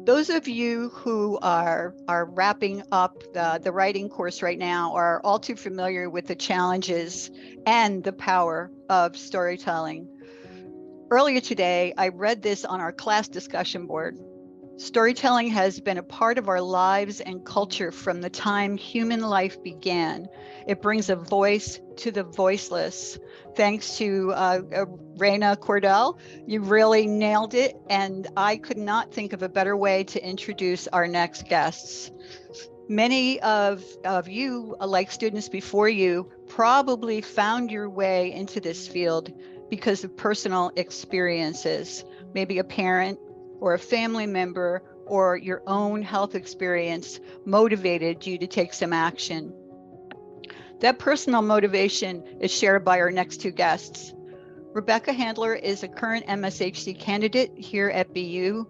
Those of you who are wrapping up the writing course right now are all too familiar with the challenges and the power of storytelling. Earlier today, I read this on our class discussion board. Storytelling has been a part of our lives and culture from the time human life began. It brings a voice to the voiceless. Thanks to Raina Cordell, you really nailed it, and I could not think of a better way to introduce our next guests. Many of you, like students before you, probably found your way into this field because of personal experiences, maybe a parent or a family member or your own health experience motivated you to take some action. That personal motivation is shared by our next two guests. Rebecca Handler is a current MSHC candidate here at BU.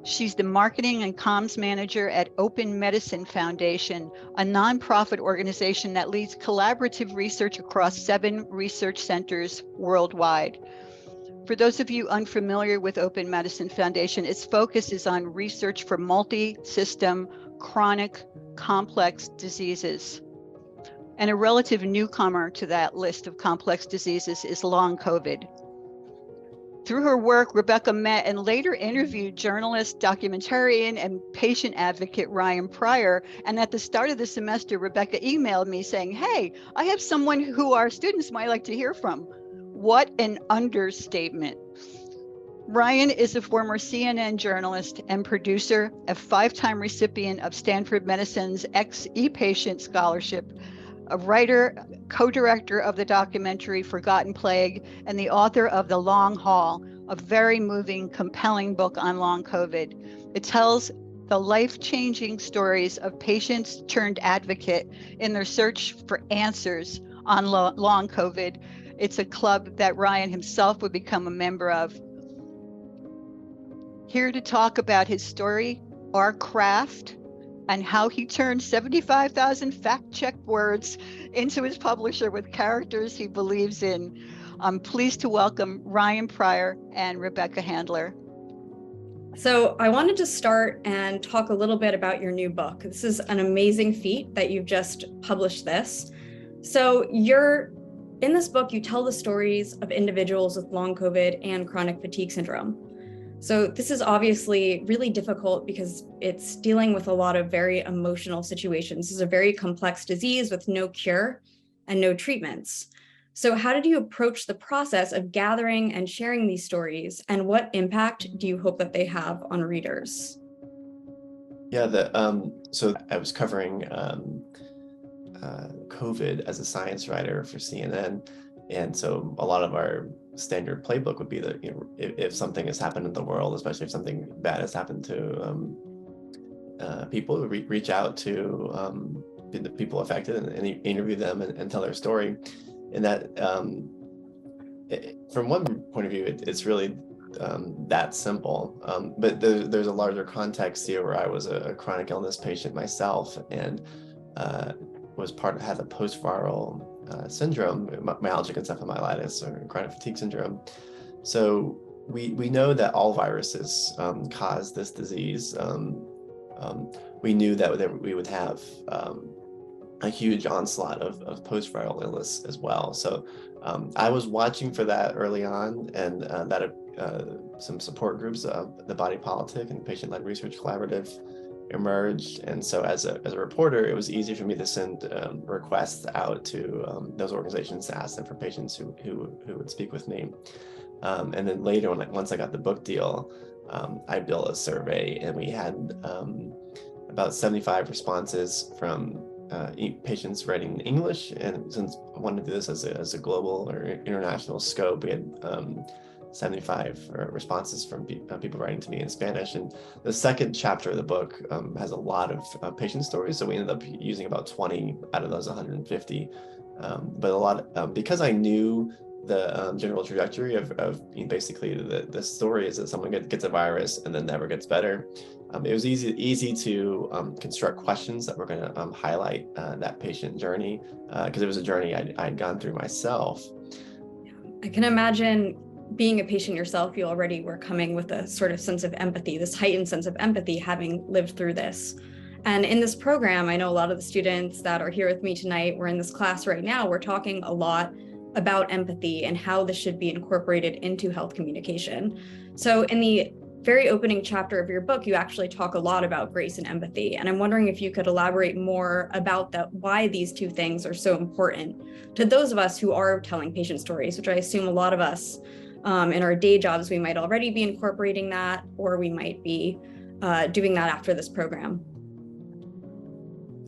She's the marketing and comms manager at Open Medicine Foundation, a nonprofit organization that leads collaborative research across 7 research centers worldwide. For those of you unfamiliar with Open Medicine Foundation, its focus is on research for multi-system, chronic, complex diseases. And a relative newcomer to that list of complex diseases is long COVID. Through her work, Rebecca met and later interviewed journalist, documentarian, and patient advocate Ryan Pryor. And at the start of the semester, Rebecca emailed me saying, "Hey, I have someone who our students might like to hear from." What an understatement. Ryan is a former CNN journalist and producer, a 5-time recipient of Stanford Medicine's ePatient Scholarship, a writer, co-director of the documentary Forgotten Plague, and the author of The Long Haul, a very moving, compelling book on long COVID. It tells the life-changing stories of patients turned advocate in their search for answers on long COVID. It's a club that Ryan himself would become a member of. Here to talk about his story, our craft, and how he turned 75,000 fact-checked words into his publisher with characters he believes in. I'm pleased to welcome Ryan Pryor and Rebecca Handler. So I wanted to start and talk a little bit about your new book. This is an amazing feat that you've just published this. So in this book, you tell the stories of individuals with long COVID and chronic fatigue syndrome. So this is obviously really difficult because it's dealing with a lot of very emotional situations. This is a very complex disease with no cure and no treatments. So how did you approach the process of gathering and sharing these stories, and what impact do you hope that they have on readers? Yeah, so I was covering COVID as a science writer for CNN. And so a lot of our standard playbook would be that, if something has happened in the world, especially if something bad has happened to people, reach out to the people affected and interview them and tell their story. And that, from one point of view, it's really that simple. But there's a larger context here where I was a chronic illness patient myself, and had a post-viral syndrome, myalgic encephalomyelitis or chronic fatigue syndrome. So we know that all viruses cause this disease. We knew that we would have a huge onslaught of post-viral illness as well. So I was watching for that early on, and that some support groups, the Body Politic and Patient-Led Research Collaborative, emerged. And so as a reporter, it was easy for me to send requests out to those organizations to ask them for patients who would speak with me. And then later, once I got the book deal, I built a survey, and we had about 75 responses from patients writing in English. And since I wanted to do this as a global or international scope, we had 75 responses from people writing to me in Spanish. And the second chapter of the book has a lot of patient stories. So we ended up using about 20 out of those 150. But a lot, because I knew the general trajectory of basically the story is that someone gets a virus and then never gets better. It was easy to construct questions that were going to highlight that patient journey, because it was a journey I'd gone through myself. I can imagine being a patient yourself, you already were coming with a sort of sense of empathy, this heightened sense of empathy, having lived through this. And in this program, I know a lot of the students that are here with me tonight, we're in this class right now, we're talking a lot about empathy and how this should be incorporated into health communication. So in the very opening chapter of your book, you actually talk a lot about grace and empathy. And I'm wondering if you could elaborate more about that, why these two things are so important to those of us who are telling patient stories, which I assume a lot of us in our day jobs, we might already be incorporating that, or we might be doing that after this program.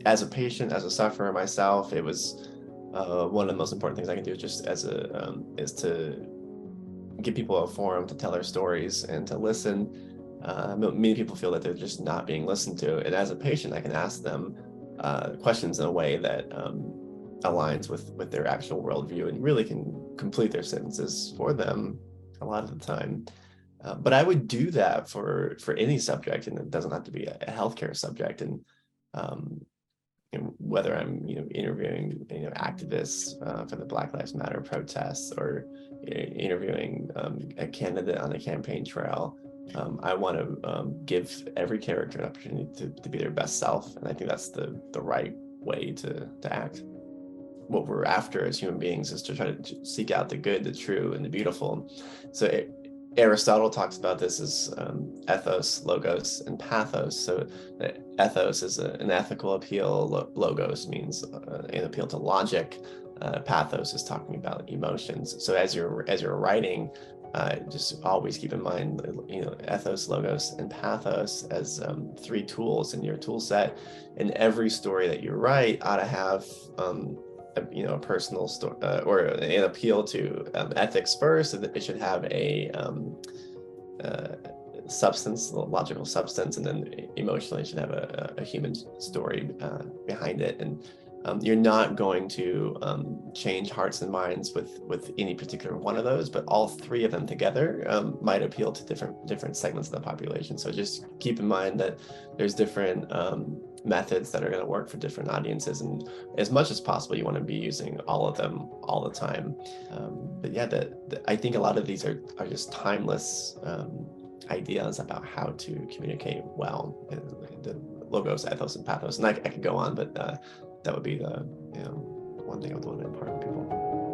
As a patient, as a sufferer myself, it was one of the most important things I can do just as is to give people a forum to tell their stories and to listen. Many people feel that they're just not being listened to. And as a patient, I can ask them questions in a way that aligns with their actual worldview and really can complete their sentences for them a lot of the time. But I would do that for any subject, and it doesn't have to be a healthcare subject. And whether I'm interviewing activists for the Black Lives Matter protests, or interviewing a candidate on a campaign trail, I want to give every character an opportunity to be their best self, and I think that's the right way to act. What we're after as human beings is to try to seek out the good, the true, and the beautiful. So Aristotle talks about this as ethos, logos, and pathos. So ethos is an ethical appeal. Logos means an appeal to logic. Pathos is talking about emotions. So as you're writing, just always keep in mind, ethos, logos, and pathos as three tools in your tool set. And every story that you write ought to have a personal story or an appeal to ethics first. And it should have a substance, a logical substance, and then emotionally it should have a human story behind it. And you're not going to change hearts and minds with any particular one of those, but all three of them together might appeal to different segments of the population. So just keep in mind that there's different methods that are going to work for different audiences, and as much as possible you want to be using all of them all the time. But yeah, I think a lot of these are just timeless ideas about how to communicate well, the logos, ethos, and pathos. And I could go on, but that would be the one thing I would want to impart on people.